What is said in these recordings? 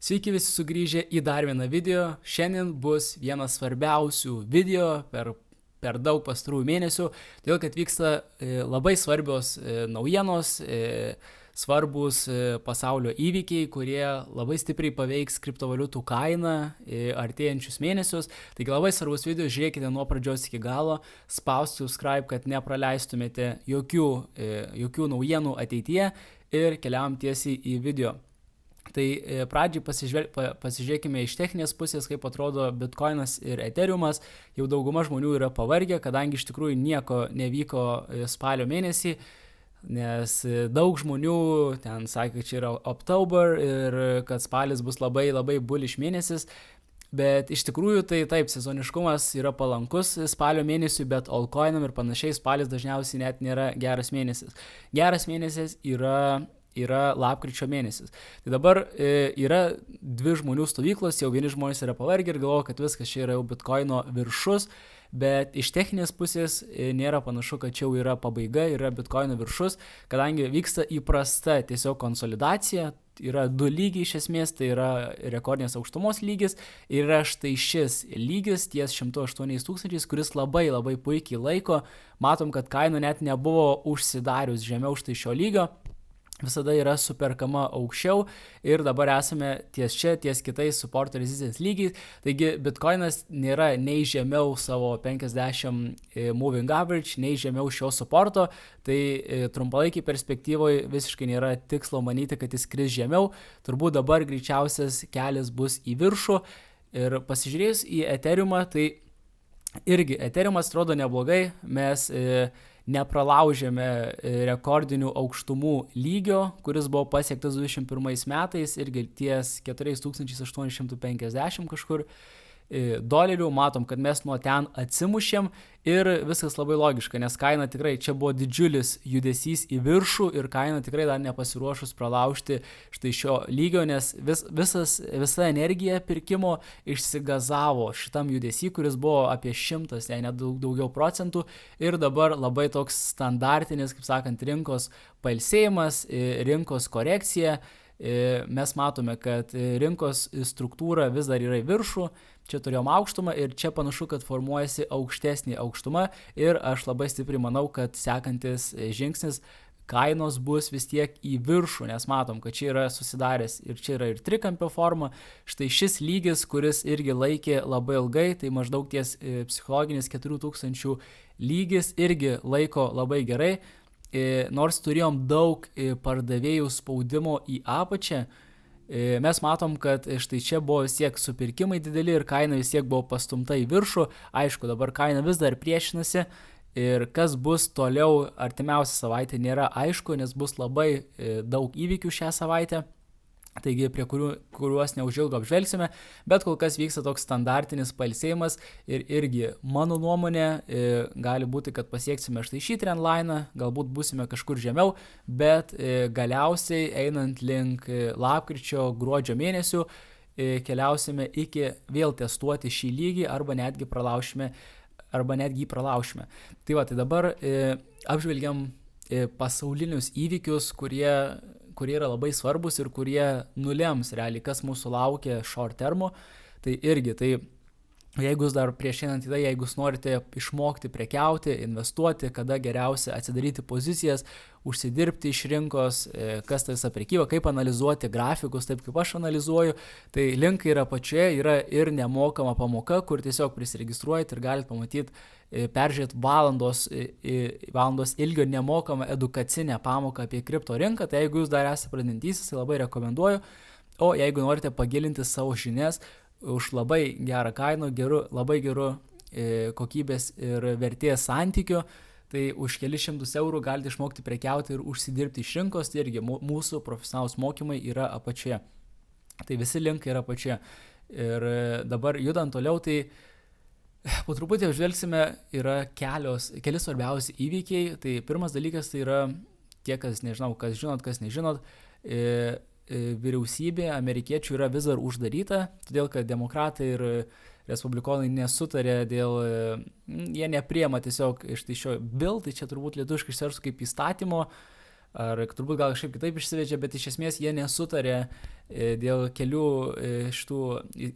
Sveiki visi sugrįžę į dar vieną video. Šiandien bus vienas svarbiausių video per daug pastarųjų mėnesių, todėl kad vyksta labai svarbios naujienos, svarbus pasaulio įvykiai, kurie labai stipriai paveiks kriptovaliutų kainą artėjančius mėnesius. Taigi labai svarbus video, žiūrėkite nuo pradžios iki galo, spausti subscribe, kad nepraleistumėte jokių naujienų ateityje ir keliaujam tiesiai į video. Tai pradžiai pasižiūrėkime iš techninės pusės, kaip atrodo Bitcoinas ir Ethereumas. Jau dauguma žmonių yra pavargę, kadangi iš tikrųjų nieko nevyko spalio mėnesį, nes daug žmonių ten sakė, kad čia yra October ir kad spalis bus labai bullish mėnesis. Bet iš tikrųjų tai taip, sezoniškumas yra palankus spalio mėnesiui, bet altcoinam ir panašiai spalis dažniausiai net nėra geras mėnesis. Geras mėnesis yra lapkričio mėnesis. Tai dabar yra dvi žmonių stovyklos, jau vieni žmonės yra pavargę ir galvoja, kad viskas čia yra jau Bitcoino viršus, bet iš techninės pusės nėra panašu, kad čia jau yra pabaiga, yra Bitcoino viršus, kadangi vyksta įprasta tiesiog konsolidacija, yra du lygiai iš esmės, tai yra rekordinės aukštumos lygis ir yra štai šis lygis ties 108 tūkstančiais, kuris labai puikiai laiko. Matom, kad kaina net nebuvo užsidarius žemiau štai šio lygio. Visada yra superkama aukščiau ir dabar esame ties kitais support resistance lygiais. Taigi Bitcoinas nėra nei žemiau savo 50 moving average, nei žemiau šio supporto. Tai trumpalaikiai perspektyvoje visiškai nėra tikslo manyti, kad jis kris žemiau. Turbūt dabar greičiausias kelias bus į viršų. Ir pasižiūrėjus į Ethereumą, tai irgi Ethereumas atrodo neblogai. Mes nepralaužėme rekordinių aukštumų lygio, kuris buvo pasiektas 2021 metais, irgi ties 4850 kažkur dolerių. Matom, kad mes nuo ten atsimušėm ir viskas labai logiška, nes kaina tikrai, čia buvo didžiulis judesys į viršų ir kaina tikrai dar nepasiruošus pralaužti štai šio lygio, nes visa energija pirkimo išsigazavo šitam judesy, kuris buvo apie 100, jei net daugiau procentų, ir dabar labai toks standartinis, kaip sakant, rinkos pailsėjimas, rinkos korekcija. Mes matome, kad rinkos struktūra vis dar yra į viršų, čia turėjom aukštumą ir čia panašu, kad formuojasi aukštesnė aukštuma ir aš labai stipriai manau, kad sekantis žingsnis kainos bus vis tiek į viršų, nes matom, kad čia yra susidaręs ir čia yra ir trikampio forma. Štai šis lygis, kuris irgi laikė labai ilgai, tai maždaug ties psichologinis 4000 lygis irgi laiko labai gerai. Nors turėjom daug pardavėjų spaudimo į apačią, mes matom, kad štai čia buvo vis tiek supirkimai dideli ir kaina vis tiek buvo pastumta į viršų. Aišku, dabar kaina vis dar priešinasi ir kas bus toliau artimiausią savaitę nėra aišku, nes bus labai daug įvykių šią savaitę. Taigi, prie kuriuos neužilgo apžvelgsime, bet kol kas vyksta toks standartinis pailsėjimas ir irgi mano nuomonė gali būti, kad pasieksime štai šį trendliną, galbūt būsime kažkur žemiau, bet galiausiai einant link lapkričio, gruodžio mėnesių keliausime iki vėl testuoti šį lygį arba netgi pralaušime. Tai va, tai dabar apžvelgiam pasaulinius įvykius, kurie yra labai svarbus ir kurie nulems realiai, kas mūsų laukia short termo. Tai irgi, jeigu jūs dar prieš einant į tai, jeigu jūs norite išmokti prekiauti, investuoti, kada geriausia atsidaryti pozicijas, užsidirbti iš rinkos, kas tai visa prekyba, kaip analizuoti grafikus, taip kaip aš analizuoju, tai linkai yra apačioje, yra ir nemokama pamoka, kur tiesiog prisiregistruojate ir galite pamatyti, peržiūrėti valandos ilgio nemokamą edukacinę pamoką apie kripto rinką. Tai jeigu jūs dar esate pradedantysis, tai labai rekomenduoju. O jeigu norite pagilinti savo žinias už labai gerą kainą, labai geru kokybės ir vertės santykiu, tai už kelius šimtus eurų galite išmokti prekiauti ir užsidirbti iš rinkos. Tai irgi mūsų profesionalūs mokymai yra apačioje. Tai visi linkai yra apačioje. Ir dabar judant toliau, tai po truputį apžvelgsime, yra keli svarbiausi įvykiai. Tai pirmas dalykas tai yra tie, kas nežinau, kas žinot, kas nežinot, vyriausybė amerikiečių yra vis dar uždaryta, todėl kad demokratai ir respublikonai nesutarė jie nepriema tiesiog iš šio bill, tai čia turbūt lietuviškai išsivertus kaip įstatymo, ar turbūt gal kažkaip kitaip išsivedžia, bet iš esmės jie nesutarė dėl kelių šitų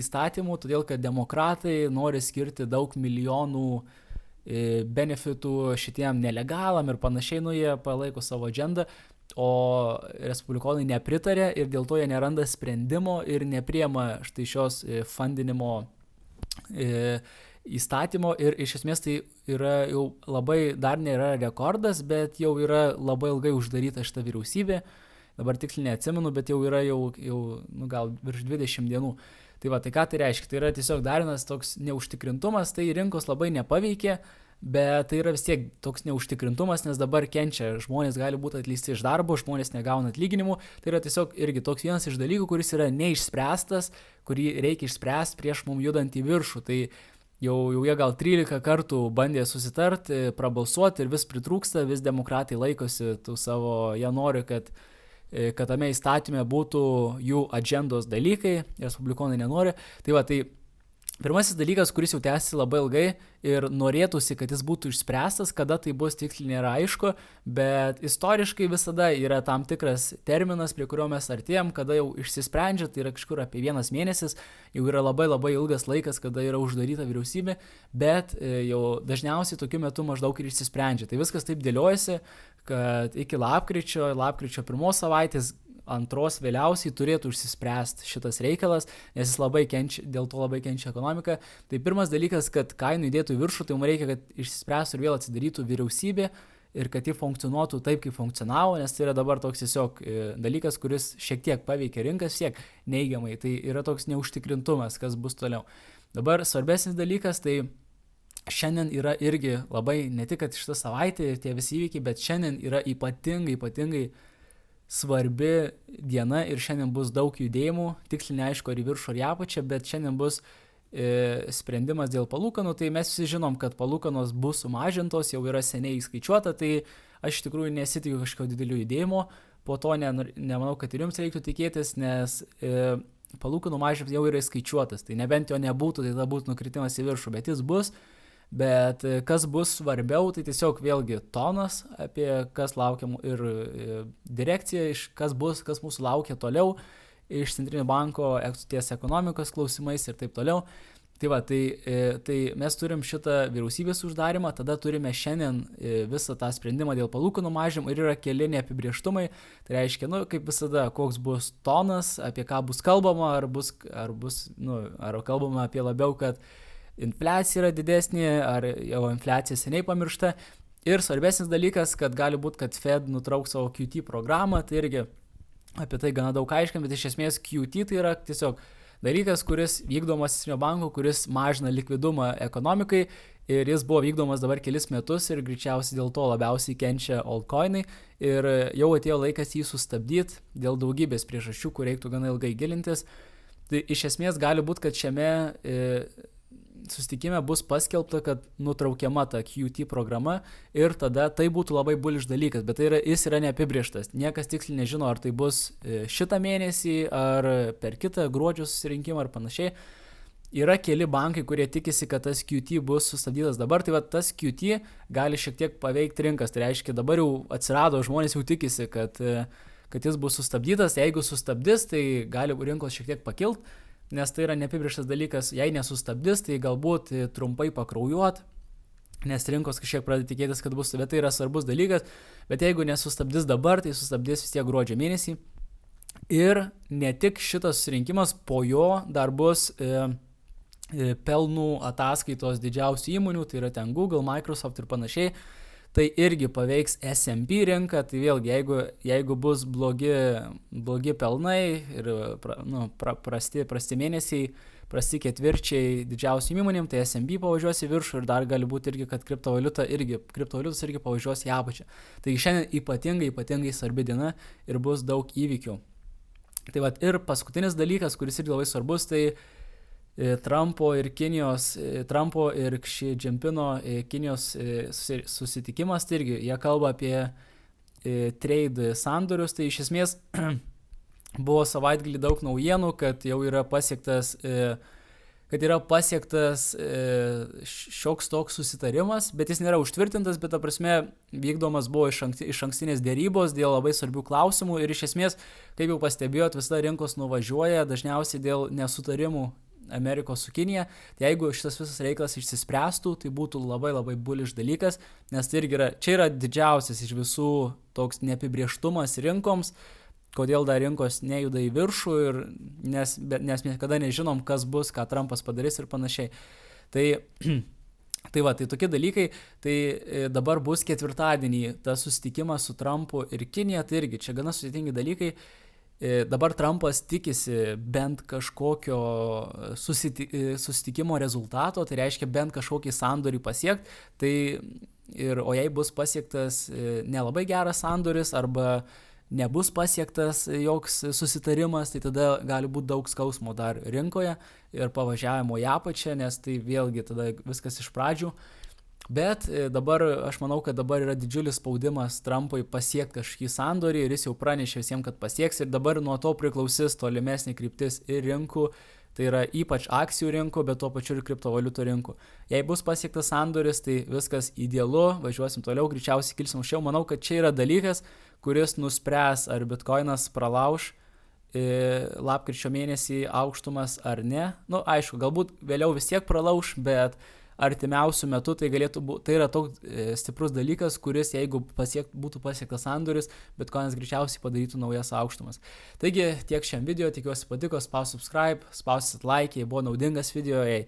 įstatymų, todėl kad demokratai nori skirti daug milijonų benefitų šitiem nelegalam ir panašiai, jie palaiko savo agendą, o respublikonai nepritarė ir dėl to jie neranda sprendimo ir nepriema štai šios fundinimo įstatymo ir iš esmės tai yra jau labai, dar nėra rekordas, bet jau yra labai ilgai uždaryta šita vyriausybė, dabar tiksliai neatsimenu, bet jau yra gal virš 20 dienų. Tai va, tai ką tai reiškia? Tai yra tiesiog dar vienas toks neužtikrintumas, tai rinkos labai nepaveikė, bet tai yra vis tiek toks neužtikrintumas, nes dabar kenčia, žmonės gali būti atleisti iš darbo, žmonės negauna atlyginimų, tai yra tiesiog irgi toks vienas iš dalykų, kuris yra neišspręstas, kurį reikia išspręsti prieš mum judant į viršų. Tai jau jie gal 13 kartų bandė susitarti, prabalsuoti ir vis pritrūksta, vis demokratai laikosi tų savo, jie nori, kad tame įstatyme būtų jų agendos dalykai, respublikonai nenori. Tai va, tai pirmasis dalykas, kuris jau tęsiasi labai ilgai ir norėtųsi, kad jis būtų išspręstas, kada tai bus tiksliai nėra aišku, bet istoriškai visada yra tam tikras terminas, prie kurio mes artėjom, kada jau išsisprendžia, tai yra kažkur apie 1 mėnesis, jau yra labai labai ilgas laikas, kada yra uždaryta vyriausybė, bet jau dažniausiai tokiu metu maždaug ir išsisprendžia. Tai viskas taip dėliojasi, kad iki lapkričio 1 savaitės, 2 vėliausiai turėtų išsispręsti šitas reikalas, nes jis dėl to labai kenčia ekonomika. Tai pirmas dalykas, kad kainų įdėtų į viršų, tai mums reikia, kad išsispręstų ir vėl atsidarytų vyriausybė ir kad ji funkcionuotų taip, kaip funkcionavo, nes tai yra dabar toks tiesiog dalykas, kuris šiek tiek paveikia rinkas, šiek neigiamai. Tai yra toks neužtikrintumas, kas bus toliau. Dabar svarbesnis dalykas, tai šiandien yra irgi labai, ne tik, kad šitą savaitę ir tie visi įvykiai, bet šiandien yra ypatingai svarbi diena ir šiandien bus daug judėjimų, tiksliai neaišku ar į viršų ar į apačią, bet šiandien bus sprendimas dėl palūkanų, tai mes visi žinom, kad palūkanos bus sumažintos, jau yra seniai įskaičiuota, tai aš iš tikrųjų nesitikiu kažkokio didelio judėjimo, po to nemanau, kad ir jums reiktų tikėtis, nes palūkanų mažinimas jau yra įskaičiuotas, tai nebent jo nebūtų, tai tada būtų nukritimas į viršų, bet jis bus. Bet kas bus svarbiau, tai tiesiog vėlgi tonas, apie kas laukia ir direkcija, kas mūsų laukia toliau iš Centrinio banko ties ekonomikos klausimais ir taip toliau. Tai va, tai mes turim šitą vyriausybės uždarimą, tada turime šiandien visą tą sprendimą dėl palūkanų mažinimo ir yra keli neapibrėžtumai. Tai reiškia, kaip visada, koks bus tonas, apie ką bus kalbama, ar kalbama apie labiau, kad infliacija yra didesnė, ar jau infliacija seniai pamiršta. Ir svarbesnis dalykas, kad gali būti, kad Fed nutrauks savo QT programą, tai irgi apie tai gana daug aiškiam, bet iš esmės QT tai yra tiesiog dalykas, kuris vykdomas Centrinio banko, kuris mažina likvidumą ekonomikai ir jis buvo vykdomas dabar kelis metus ir greičiausiai dėl to labiausiai kenčia altcoinai ir jau atėjo laikas jį sustabdyti dėl daugybės priežasčių, kur reiktų gana ilgai gilintis. Tai iš esmės gali būti, kad šiame susitikime bus paskelbta, kad nutraukiama ta QT programa ir tada tai būtų labai bullish dalykas, bet jis yra neapibrėžtas. Niekas tiksliai nežino, ar tai bus šitą mėnesį, ar per kitą gruodžio susirinkimą ar panašiai. Yra keli bankai, kurie tikisi, kad tas QT bus sustabdytas dabar, tai va tas QT gali šiek tiek paveikti rinkas. Tai reiškia, dabar jau atsirado, žmonės jau tikisi, kad jis bus sustabdytas. Jeigu sustabdys, tai gali rinkos šiek tiek pakilti. Nes tai yra neapibrėžtas dalykas, jei nesustabdys, tai galbūt trumpai pakraujuot, nes rinkos kažkiek pradeda tikėtis, kad bus, bet tai yra svarbus dalykas, bet jeigu nesustabdys dabar, tai sustabdys vis tiek gruodžio mėnesį. Ir ne tik šitas susirinkimas, po jo dar bus pelnų ataskaitos didžiausių įmonių, tai yra ten Google, Microsoft ir panašiai. Tai irgi paveiks S&P rinką, tai vėlgi, jeigu bus blogi pelnai ir prasti mėnesiai, prasti ketvirčiai didžiausių įmonėm, tai S&P pavažiuos į viršų ir dar gali būti irgi, kad kriptovaliutos irgi pavažiuos į apačią. Taigi šiandien ypatingai svarbi diena ir bus daug įvykių. Tai vat, ir paskutinis dalykas, kuris irgi labai svarbus, tai Trumpo ir Xi Jinpingo Kinijos susitikimas, tai irgi jie kalba apie trade sandorius, tai iš esmės buvo savaitgalį daug naujienų, kad jau yra pasiektas kad yra pasiektas šioks toks susitarimas, bet jis nėra užtvirtintas, bet ta prasme vykdomas buvo iš ankstinės dėrybos dėl labai svarbių klausimų ir iš esmės, kaip jau pastebėjot, visada rinkos nuvažiuoja dažniausiai dėl nesutarimų Amerikos su Kinija. Tai jeigu šitas visas reikalas išsispręstų, tai būtų labai labai bullish dalykas, nes tai irgi čia yra didžiausias iš visų toks neapibrieštumas rinkoms, kodėl dar rinkos nejuda į viršų, nes mes niekada nežinom, kas bus, ką Trumpas padarys ir panašiai. Tai tokie dalykai, tai dabar bus ketvirtadienį tas susitikimas su Trumpu ir Kinija, tai irgi čia gana sudėtingi dalykai. Dabar Trumpas tikisi bent kažkokio susitikimo rezultato, tai reiškia bent kažkokį sandorį pasiekti, o jei bus pasiektas nelabai geras sandoris arba nebus pasiektas joks susitarimas, tai tada gali būti daug skausmo dar rinkoje ir pavažiavimo į apačią, nes tai vėlgi tada viskas iš pradžių. Bet dabar aš manau, kad dabar yra didžiulis spaudimas Trumpui pasiekti kažkokį sandorį ir jis jau pranešė visiems, kad pasieks ir dabar nuo to priklausys tolimesnė kryptis ir rinkų, tai yra ypač akcijų rinkų, bet tuo pačiu ir kriptovaliutų rinkų. Jei bus pasiektas sandoris, tai viskas idealu, važiuosim toliau, greičiausiai kilsim aukščiau. Manau, kad čia yra dalykas, kuris nuspręs, ar bitkoinas pralauš lapkričio mėnesį aukštumas ar ne. Aišku, galbūt vėliau vis tiek pralauš, bet artimiausių metų tai yra toks stiprus dalykas, kuris, jeigu būtų pasiektas sandoris, bitkoinas greičiausiai padarytų naujas aukštumas. Taigi tiek šiam video, tikiuosi patiko, spausit subscribe, spausit like, jei buvo naudingas video, jei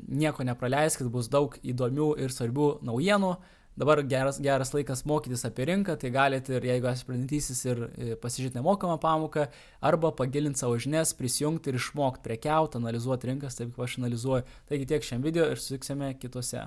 nieko nepraleiskit, bus daug įdomių ir svarbių naujienų. Dabar geras laikas mokytis apie rinką, tai galite ir jeigu esate pradedantysis ir pasižiūrėti nemokamą pamoką, arba pagilinti savo žinias, prisijungti ir išmokti prekiauti, analizuoti rinkas, taip kaip aš analizuoju. Taigi tiek šiam video ir susitiksime kitose.